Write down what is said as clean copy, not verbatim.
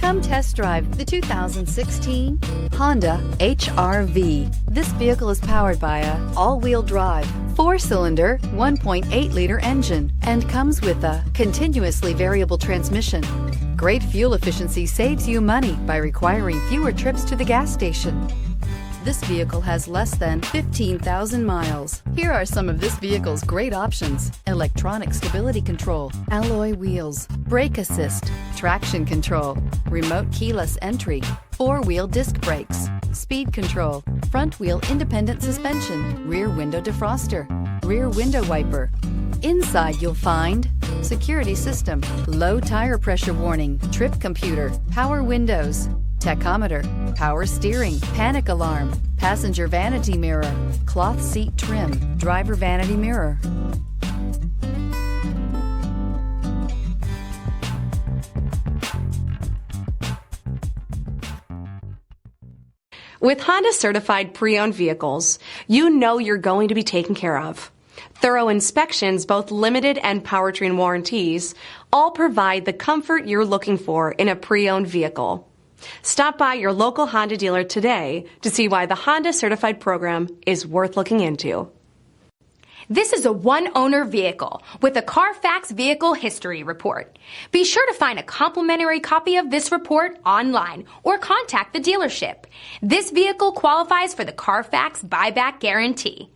Come test drive the 2016 Honda HR-V. This vehicle is powered by a all-wheel drive, 4-cylinder, 1.8-liter engine and comes with a continuously variable transmission. Great fuel efficiency saves you money by requiring fewer trips to the gas station. This vehicle has less than 15,000 miles. Here are some of this vehicle's great options: electronic stability control, alloy wheels, brake assist, traction control, remote keyless entry, 4-wheel disc brakes, speed control, front wheel independent suspension, rear window defroster, rear window wiper. Inside you'll find security system, low tire pressure warning, trip computer, power windows, tachometer, power steering, panic alarm, passenger vanity mirror, cloth seat trim, driver vanity mirror. With Honda certified pre-owned vehicles, you know you're going to be taken care of. Thorough inspections, both limited and powertrain warranties, all provide the comfort you're looking for in a pre-owned vehicle. Stop by your local Honda dealer today to see why the Honda Certified program is worth looking into. This is a one-owner vehicle with a Carfax Vehicle History Report. Be sure to find a complimentary copy of this report online or contact the dealership. This vehicle qualifies for the Carfax Buyback Guarantee.